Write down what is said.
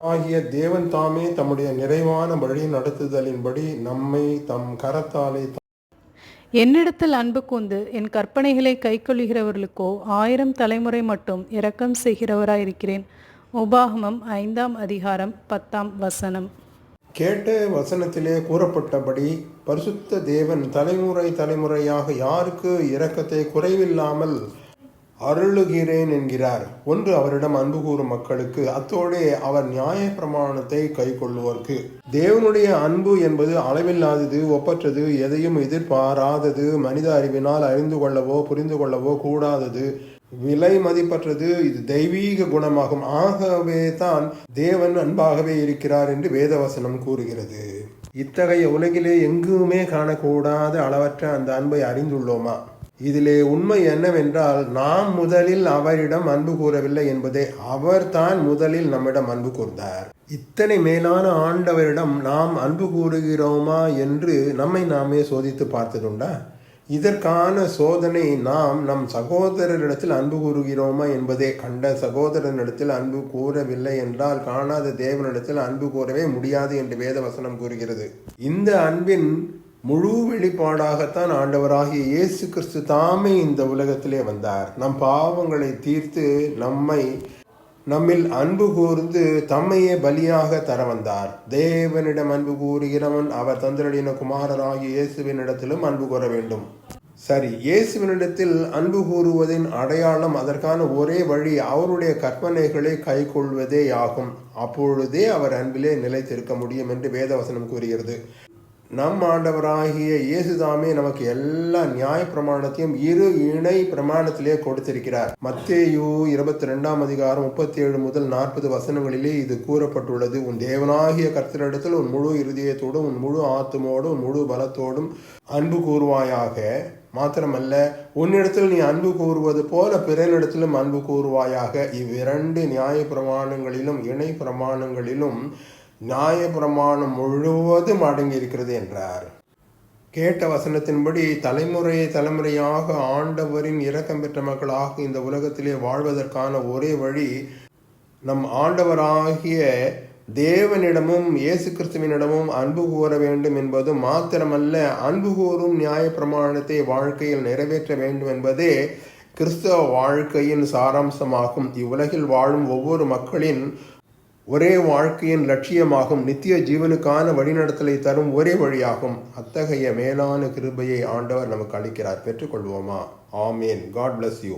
ஆகிய தேவன் தாமே தம்முடைய நிறைவான வழி நடத்துதலின்படி நம்மை தம் கரத்தாலே என்னிடத்தில் அன்பு கூர்ந்து என் கற்பனைகளை கைக்கொள்ளுகிறவர்களுக்கோ 1000 தலைமுறை மட்டும் இரக்கம் செய்கிறவராயிருக்கிறேன். உபாகமம் 5ஆம் அதிகாரம் 10ஆம் வசனம். கேட்ட வசனத்திலே கூறப்பட்டபடி பரிசுத்த தேவன் தலைமுறை தலைமுறையாக யாருக்கு இரக்கத்தை குறைவில்லாமல் அருளுகிறேன் என்கிறார். ஒன்று, அவரிடம் அன்பு கூறும் மக்களுக்கு, அத்தோடே அவர் நியாய பிரமாணத்தை கை கொள்ளுவோர்க்கு. தேவனுடைய அன்பு என்பது அளவில்லாதது, ஒப்பற்றது, எதையும் எதிர்பாராதது, மனித அறிவினால் அறிந்து கொள்ளவோ புரிந்து கொள்ளவோ கூடாதது, விலை மதிப்பற்றது. இது தெய்வீக குணமாகும். ஆகவே தான் தேவன் அன்பாகவே இருக்கிறார் என்று வேதவசனம் கூறுகிறது. இத்தகைய உலகிலே எங்குமே காணக்கூடாத அளவற்ற அந்த அன்பை அறிந்துள்ளோமா? இதிலே உண்மை என்னவென்றால், நாம் முதலில் அவரிடம் அன்பு கூறவில்லை என்பதே. அவர் தான் முதலில் நம்மிடம் அன்பு கூர்ந்தார். இத்தனை மேலான ஆண்டவரிடம் நாம் அன்பு கூறுகிறோமா என்று நம்மை நாமே சோதித்து பார்த்ததுண்டா? இதற்கான சோதனை நாம் நம் சகோதரரிடத்தில் அன்பு கூறுகிறோமா என்பதே. கண்ட சகோதரனிடத்தில் அன்பு கூறவில்லை என்றால் காணாத தேவனிடத்தில் அன்பு கூறவே முடியாது என்று வேதவசனம் கூறுகிறது. இந்த அன்பின் முழு வெளிப்பாடாகத்தான் ஆண்டவராகிய இயேசு கிறிஸ்து தாமே இந்த உலகத்திலே வந்தார். நம் பாவங்களை தீர்த்து நம்மில் அன்பு கூர்ந்து தம்மையே பலியாக தர வந்தார். தேவனிடம் அன்பு கூறுகிறவன் அவர் தந்தரடின குமாரராகிய இயேசுவினிடத்திலும் அன்பு கூற வேண்டும். சரி, இயேசுவினிடத்தில் அன்பு கூறுவதின் அடையாளம், அதற்கான ஒரே வழி அவருடைய கற்பனைகளை கை கொள்வதே ஆகும். அப்பொழுதே அவர் அன்பிலே நிலைத்திருக்க முடியும் என்று வேதவசனம் கூறுகிறது. நம் ஆண்டவராகிய இயேசுதாமே நமக்கு எல்லா நியாய பிரமாணத்தையும் இரு இணை பிரமாணத்திலே கொடுத்திருக்கிறார். மத்தேயு 22ஆம் அதிகாரம் 37 முதல் 40 வசனங்களிலே இது கூறப்பட்டுள்ளது. உன் தேவனாகிய கர்த்தரிடத்தில் உன் முழு இருதயத்தோடும் உன் முழு ஆத்துமோடும் உன் முழு பலத்தோடும் அன்பு கூறுவாயாக. மாத்திரமல்ல, உன்னிடத்தில் நீ அன்பு கூறுவது போல பிறனிடத்திலும் அன்பு கூறுவாயாக. இவ்விரண்டு நியாய பிரமாணங்களிலும் இணை பிரமாணங்களிலும் நியாய பிரமாணம் முழுவதும் அடங்கி இருக்கிறது என்றார். கேட்ட வசனத்தின்படி தலைமுறையாக ஆண்டவரின் இரக்கம் பெற்ற மக்களாக இந்த உலகத்திலே வாழ்வதற்கான ஒரே வழி நம் ஆண்டவராகிய தேவனிடமும் இயேசு கிறிஸ்துவினிடமும் அன்பு கூற வேண்டும் என்பது மாத்திரமல்ல, அன்பு கூறும் நியாய பிரமாணத்தை வாழ்க்கையில் நிறைவேற்ற வேண்டும் என்பதே கிறிஸ்தவ வாழ்க்கையின் சாராம்சமாகும். இவ்வுலகில் வாழும் ஒவ்வொரு மக்களின் ஒரே வாழ்க்கையின் லட்சியமாகும். நித்திய ஜீவனுக்கான வழிநடத்தலை தரும் ஒரே வழியாகும். அத்தகைய மேலான கிருபையை ஆண்டவர் நமக்கு அளிக்கிறார். பெற்றுக்கொள்வோமா? ஆமேன். God bless you.